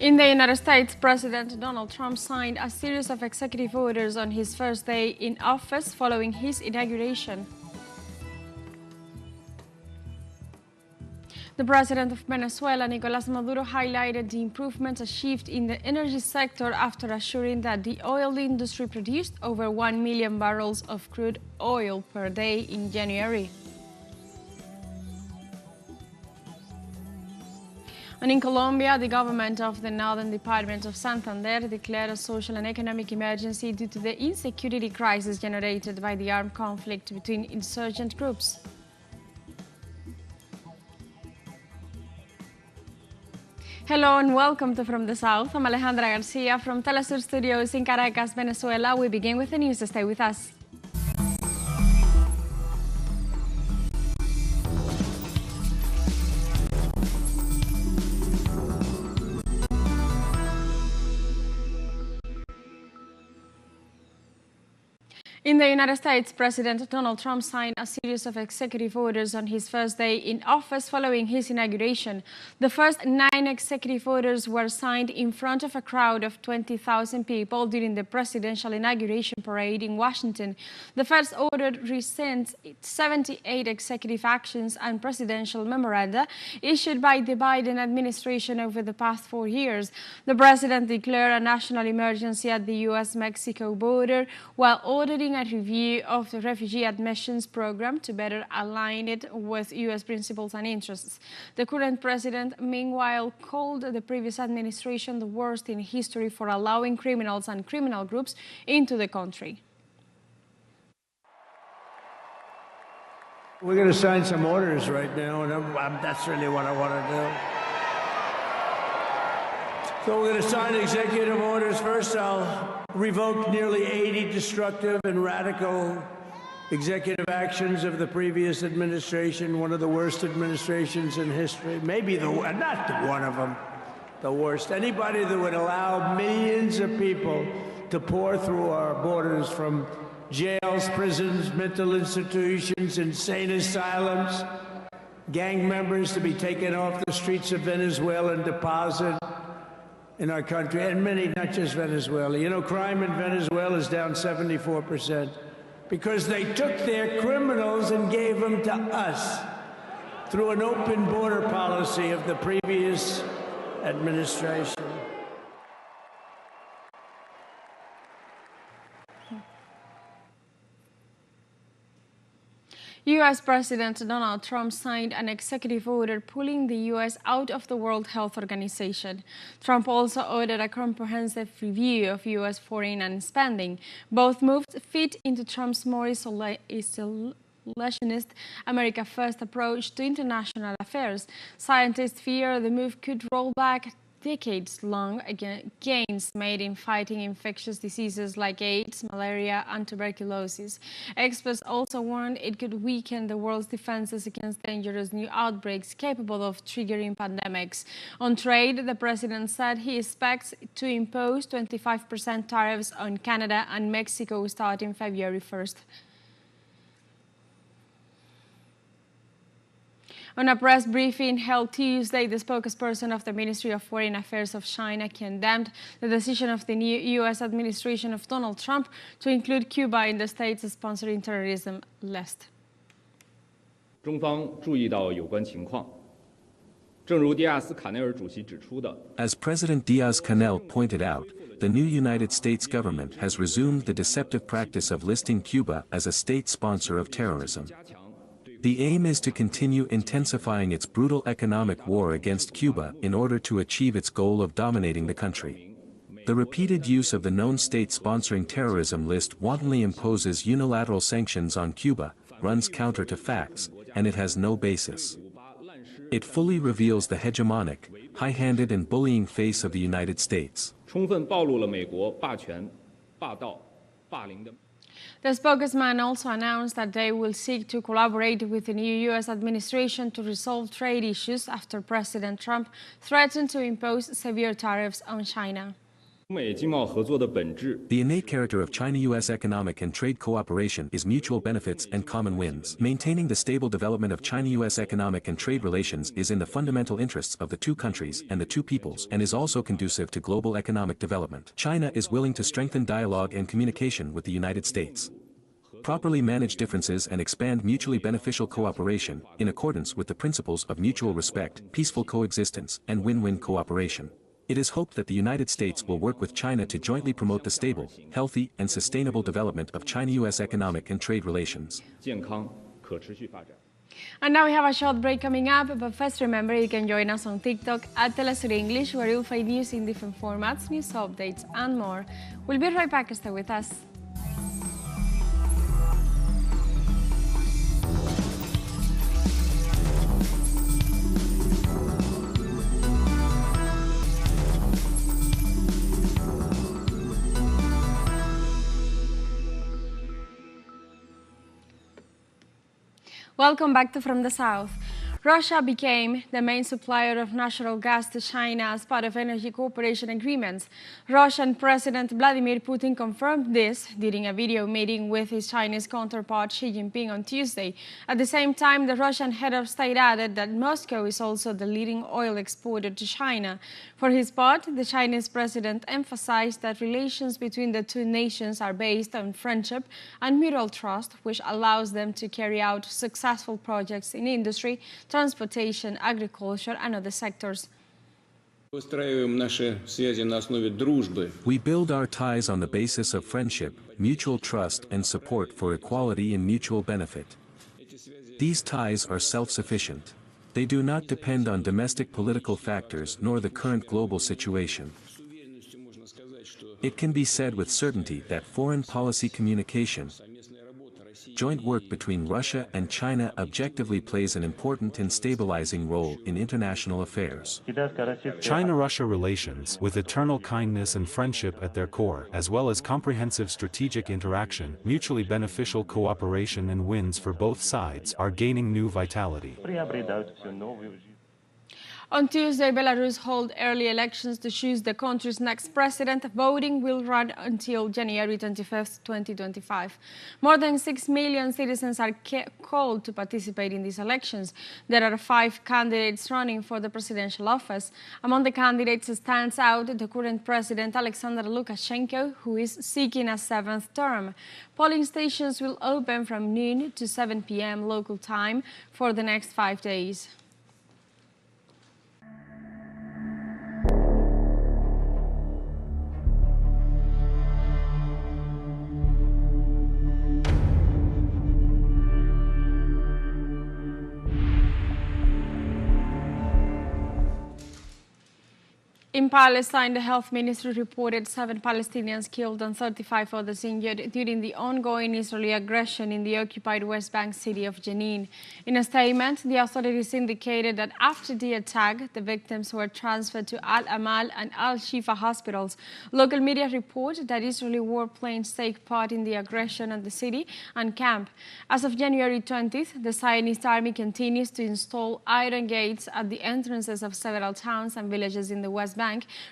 In the United States, President Donald Trump signed a series of executive orders on his first day in office following his inauguration. The president of Venezuela, Nicolás Maduro, highlighted the improvements achieved in the energy sector after assuring that the oil industry produced over 1 million barrels of crude oil per day in January. And in Colombia, the government of the northern department of Santander declared a social and economic emergency due to the insecurity crisis generated by the armed conflict between insurgent groups. Hello and welcome to From the South. I'm Alejandra Garcia from teleSUR Studios in Caracas, Venezuela. We begin with the news. Stay with us. In the United States, President Donald Trump signed a series of executive orders on his first day in office following his inauguration. The first 9 executive orders were signed in front of a crowd of 20,000 people during the presidential inauguration parade in Washington. The first order rescinds 78 executive actions and presidential memoranda issued by the Biden administration over the past 4 years. The president declared a national emergency at the U.S.-Mexico border while ordering a review of the refugee admissions program to better align it with U.S. principles and interests. The current president, meanwhile, called the previous administration the worst in history for allowing criminals and criminal groups into the country. We're going to sign some orders right now, and that's really what I want to do. So we're going to sign executive orders. First, I'll revoke nearly 80 destructive and radical executive actions of the previous administration, one of the worst administrations in history, maybe not one of them, the worst. Anybody that would allow millions of people to pour through our borders from jails, prisons, mental institutions, insane asylums, gang members to be taken off the streets of Venezuela and deposited in our country, and many, not just Venezuela. You know, crime in Venezuela is down 74% because they took their criminals and gave them to us through an open border policy of the previous administration. U.S. President Donald Trump signed an executive order pulling the U.S. out of the World Health Organization. Trump also ordered a comprehensive review of U.S. foreign spending. Both moves fit into Trump's more isolationist, America First approach to international affairs. Scientists fear the move could roll back decades-long gains made in fighting infectious diseases like AIDS, malaria, and tuberculosis. Experts also warned it could weaken the world's defenses against dangerous new outbreaks capable of triggering pandemics. On trade, the president said he expects to impose 25% tariffs on Canada and Mexico starting February 1st. On a press briefing held Tuesday, the spokesperson of the Ministry of Foreign Affairs of China condemned the decision of the new U.S. administration of Donald Trump to include Cuba in the state's sponsoring terrorism list. 中方注意到有关情况，正如迪亚斯卡内尔主席指出的。As President Diaz-Canel pointed out, the new United States government has resumed the deceptive practice of listing Cuba as a state sponsor of terrorism. The aim is to continue intensifying its brutal economic war against Cuba in order to achieve its goal of dominating the country. The repeated use of the known state sponsoring terrorism list wantonly imposes unilateral sanctions on Cuba, runs counter to facts, and it has no basis. It fully reveals the hegemonic, high-handed and bullying face of the United States. 充分暴露了美国霸权、霸道、霸凌的。 The spokesman also announced that they will seek to collaborate with the new U.S. administration to resolve trade issues after President Trump threatened to impose severe tariffs on China. The innate character of China-US economic and trade cooperation is mutual benefits and common wins. Maintaining the stable development of China-US economic and trade relations is in the fundamental interests of the two countries and the two peoples and is also conducive to global economic development. China is willing to strengthen dialogue and communication with the United States. Properly manage differences and expand mutually beneficial cooperation, in accordance with the principles of mutual respect, peaceful coexistence, and win-win cooperation. It is hoped that the United States will work with China to jointly promote the stable, healthy, and sustainable development of China-US economic and trade relations. And now we have a short break coming up, but first remember you can join us on TikTok at teleSUR English, where you'll find news in different formats, news updates, and more. We'll be right back, stay with us. Welcome back to From the South. Russia became the main supplier of natural gas to China as part of energy cooperation agreements. Russian President Vladimir Putin confirmed this during a video meeting with his Chinese counterpart Xi Jinping on Tuesday. At the same time, the Russian head of state added that Moscow is also the leading oil exporter to China. For his part, the Chinese president emphasized that relations between the two nations are based on friendship and mutual trust, which allows them to carry out successful projects in industry, transportation, agriculture, and other sectors. We build our ties on the basis of friendship, mutual trust, and support for equality and mutual benefit. These ties are self-sufficient. They do not depend on domestic political factors nor the current global situation. It can be said with certainty that foreign policy communication, joint work between Russia and China objectively plays an important and stabilizing role in international affairs. China-Russia relations, with eternal kindness and friendship at their core, as well as comprehensive strategic interaction, mutually beneficial cooperation and wins for both sides, are gaining new vitality. On Tuesday, Belarus held early elections to choose the country's next president. Voting will run until January 25, 2025. More than 6 million citizens are called to participate in these elections. There are 5 candidates running for the presidential office. Among the candidates stands out the current president, Alexander Lukashenko, who is seeking a 7th term. Polling stations will open from noon to 7 p.m. local time for the next 5 days. In Palestine, the health ministry reported 7 Palestinians killed and 35 others injured during the ongoing Israeli aggression in the occupied West Bank city of Jenin. In a statement, the authorities indicated that after the attack, the victims were transferred to Al-Amal and Al-Shifa hospitals. Local media report that Israeli warplanes take part in the aggression on the city and camp. As of January 20th, the Zionist army continues to install iron gates at the entrances of several towns and villages in the West Bank,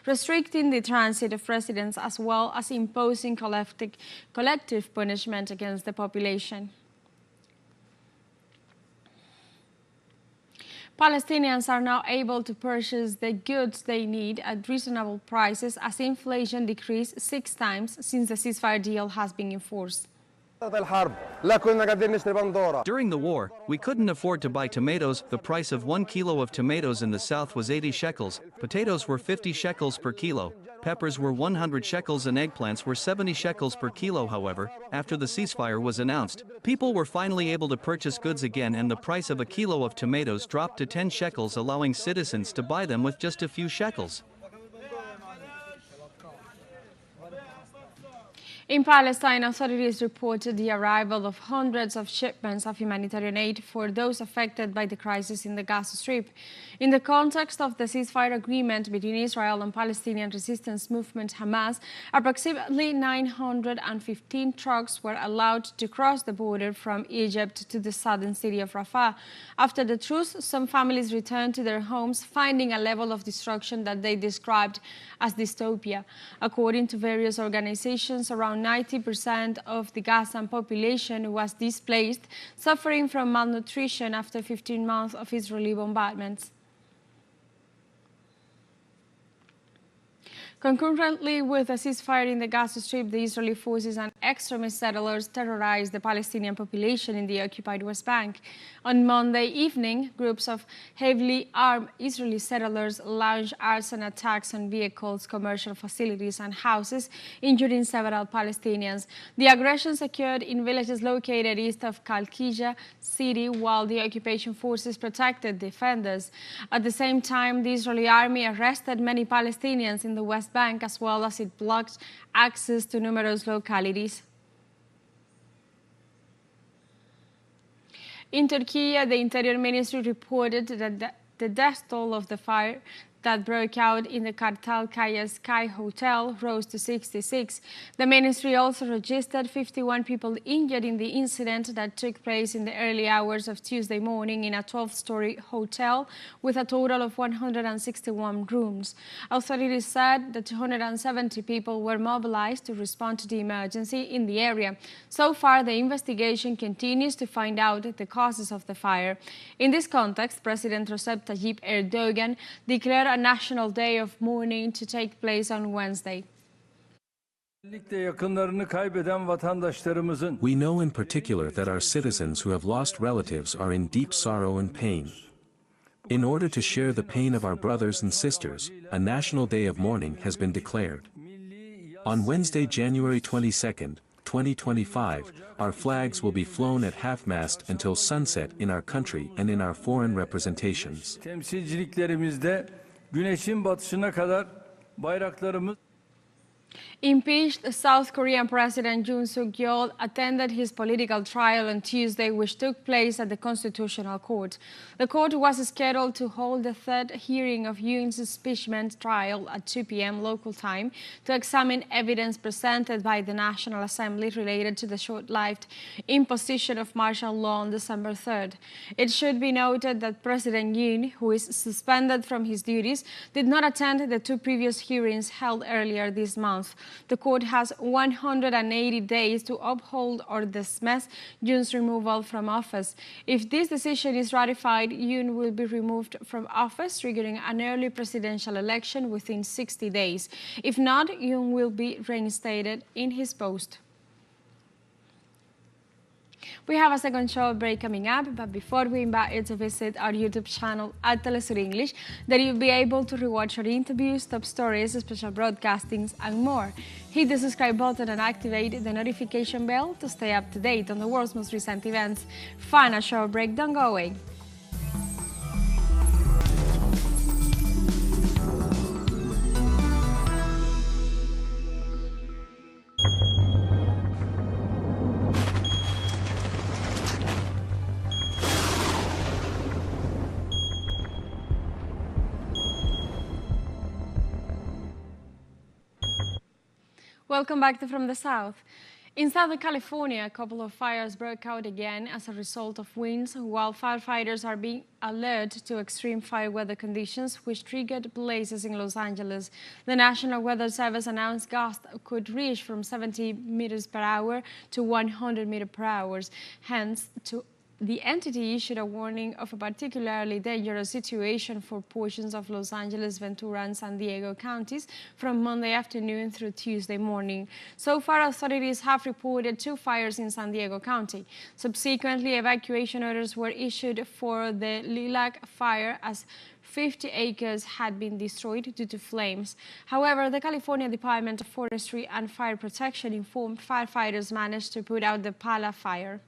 restricting the transit of residents as well as imposing collective punishment against the population. Palestinians are now able to purchase the goods they need at reasonable prices as inflation decreased 6 times since the ceasefire deal has been enforced. During the war, we couldn't afford to buy tomatoes. The price of 1 kilo of tomatoes in the south was 80 shekels, potatoes were 50 shekels per kilo, peppers were 100 shekels and eggplants were 70 shekels per kilo. However, after the ceasefire was announced, people were finally able to purchase goods again and the price of a kilo of tomatoes dropped to 10 shekels, allowing citizens to buy them with just a few shekels. In Palestine, authorities reported the arrival of hundreds of shipments of humanitarian aid for those affected by the crisis in the Gaza Strip. In the context of the ceasefire agreement between Israel and Palestinian resistance movement Hamas, approximately 915 trucks were allowed to cross the border from Egypt to the southern city of Rafah. After the truce, some families returned to their homes, finding a level of destruction that they described as dystopia. According to various organizations, around 90% of the Gazan population was displaced, suffering from malnutrition after 15 months of Israeli bombardments. Concurrently with a ceasefire in the Gaza Strip, the Israeli forces and extremist settlers terrorized the Palestinian population in the occupied West Bank. On Monday evening, groups of heavily armed Israeli settlers launched arson attacks on vehicles, commercial facilities and houses, injuring several Palestinians. The aggressions occurred in villages located east of Kalkija city, while the occupation forces protected defenders. At the same time, the Israeli army arrested many Palestinians in the West Bank, as well as it blocked access to numerous localities. In Turkey, the Interior Ministry reported that the death toll of the fire that broke out in the Kartalkaya Sky Hotel rose to 66. The ministry also registered 51 people injured in the incident that took place in the early hours of Tuesday morning in a 12-story hotel with a total of 161 rooms. Authorities said that 270 people were mobilized to respond to the emergency in the area. So far, the investigation continues to find out the causes of the fire. In this context, President Recep Tayyip Erdogan declared a national day of mourning to take place on Wednesday. We know in particular that our citizens who have lost relatives are in deep sorrow and pain. In order to share the pain of our brothers and sisters, a national day of mourning has been declared. On Wednesday, January 22, 2025, our flags will be flown at half-mast until sunset in our country and in our foreign representations. Impeached South Korean President Yoon Suk-yeol attended his political trial on Tuesday, which took place at the Constitutional Court. The court was scheduled to hold the third hearing of Yoon's impeachment trial at 2 p.m. local time to examine evidence presented by the National Assembly related to the short-lived imposition of martial law on December 3rd. It should be noted that President Yoon, who is suspended from his duties, did not attend the two previous hearings held earlier this month. The court has 180 days to uphold or dismiss Yoon's removal from office. If this decision is ratified, Yoon will be removed from office, triggering an early presidential election within 60 days. If not, Yoon will be reinstated in his post. We have a second show break coming up, but before we invite you to visit our YouTube channel at teleSUR English, that you'll be able to rewatch our interviews, top stories, special broadcastings, and more. Hit the subscribe button and activate the notification bell to stay up to date on the world's most recent events. Final show break, don't go away. Welcome back to From the South. In Southern California, a couple of fires broke out again as a result of winds, while firefighters are being alerted to extreme fire weather conditions, which triggered blazes in Los Angeles. The National Weather Service announced gusts could reach from 70 meters per hour to 100 meters per hour. Hence, the entity issued a warning of a particularly dangerous situation for portions of Los Angeles, Ventura, and San Diego counties from Monday afternoon through Tuesday morning. So far, authorities have reported 2 fires in San Diego County. Subsequently, evacuation orders were issued for the Lilac fire as 50 acres had been destroyed due to flames. However, the California Department of Forestry and Fire Protection informed firefighters managed to put out the Pala fire.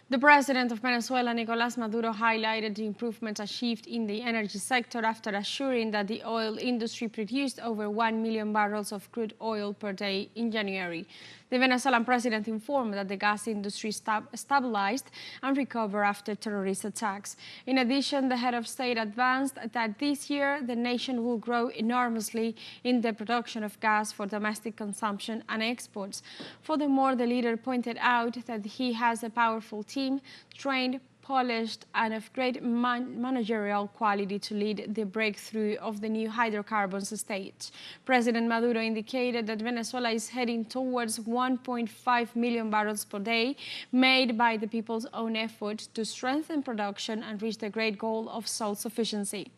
The president of Venezuela, Nicolás Maduro, highlighted the improvements achieved in the energy sector after assuring that the oil industry produced over 1 million barrels of crude oil per day in January. The Venezuelan president informed that the gas industry stabilized and recovered after terrorist attacks. In addition, the head of state advanced that this year the nation will grow enormously in the production of gas for domestic consumption and exports. Furthermore, the leader pointed out that he has a powerful team, trained, polished, and of great managerial quality to lead the breakthrough of the new hydrocarbons stage. President Maduro indicated that Venezuela is heading towards 1.5 million barrels per day, made by the people's own effort to strengthen production and reach the great goal of self-sufficiency.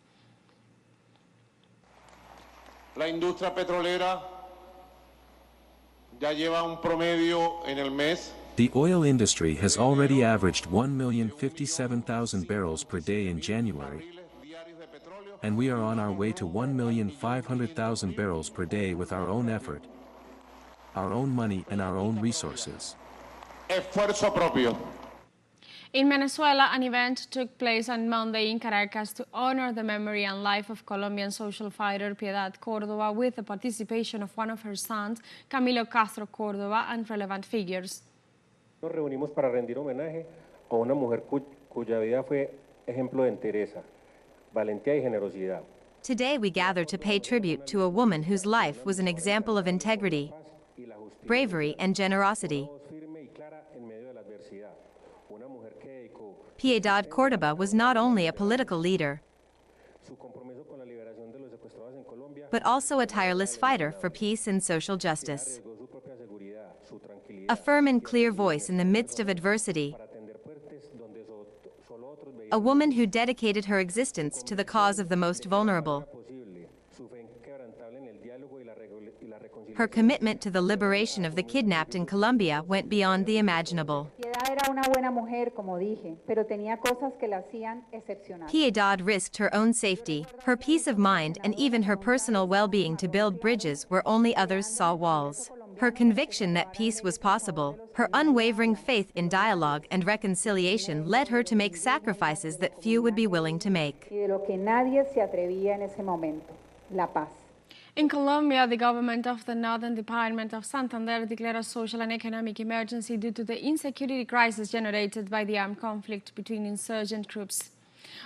La industria petrolera ya lleva un promedio en el mes. The oil industry has already averaged 1,057,000 barrels per day in January, and we are on our way to 1,500,000 barrels per day with our own effort, our own money and our own resources. Esfuerzo propio. In Venezuela, an event took place on Monday in Caracas to honor the memory and life of Colombian social fighter PD Cordoba with the participation of one of her sons, Camilo Castro Cordoba, and relevant figures. Nos reunimos para rendir homenaje a una mujer cuya vida fue ejemplo de entereza, valentía y generosidad. Today we gather to pay tribute to a woman whose life was an example of integrity, bravery, and generosity. Piedad Cordoba was not only a political leader, but also a tireless fighter for peace and social justice. A firm and clear voice in the midst of adversity. A woman who dedicated her existence to the cause of the most vulnerable. Her commitment to the liberation of the kidnapped in Colombia went beyond the imaginable. Piedad risked her own safety, her peace of mind, and even her personal well-being to build bridges where only others saw walls. Her conviction that peace was possible, her unwavering faith in dialogue and reconciliation led her to make sacrifices that few would be willing to make. In Colombia, the government of the Northern Department of Santander declared a social and economic emergency due to the insecurity crisis generated by the armed conflict between insurgent groups.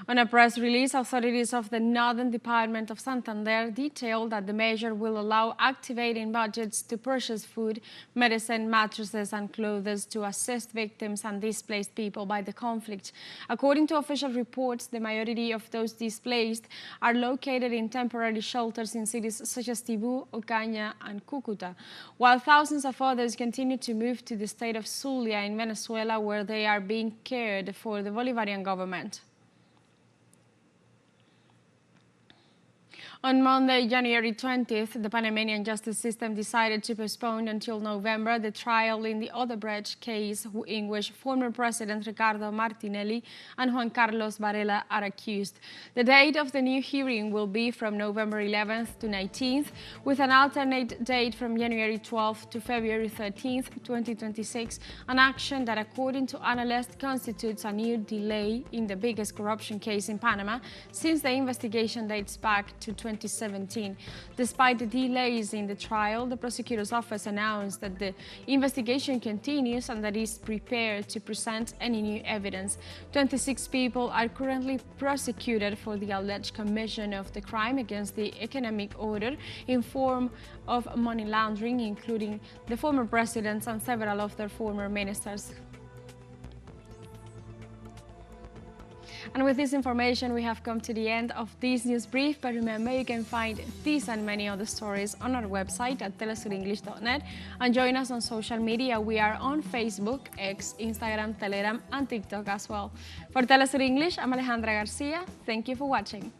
On a press release, authorities of the Northern Department of Santander detailed that the measure will allow activating budgets to purchase food, medicine, mattresses, and clothes to assist victims and displaced people by the conflict. According to official reports, the majority of those displaced are located in temporary shelters in cities such as Tibú, Ocaña, and Cúcuta, while thousands of others continue to move to the state of Zulia in Venezuela, where they are being cared for the Bolivarian government. On Monday, January 20th, the Panamanian justice system decided to postpone until November the trial in the Odebrecht case, in which former President Ricardo Martinelli and Juan Carlos Varela are accused. The date of the new hearing will be from November 11th to 19th, with an alternate date from January 12th to February 13th, 2026, an action that, according to analysts, constitutes a new delay in the biggest corruption case in Panama since the investigation dates back to 2017. Despite the delays in the trial, the prosecutor's office announced that the investigation continues and that it is prepared to present any new evidence. 26 people are currently prosecuted for the alleged commission of the crime against the economic order in form of money laundering, including the former presidents and several of their former ministers. And with this information, we have come to the end of this news brief. But remember, you can find these and many other stories on our website at telesurenglish.net and join us on social media. We are on Facebook, X, Instagram, Telegram, and TikTok as well. For Telesur English, I'm Alejandra Garcia. Thank you for watching.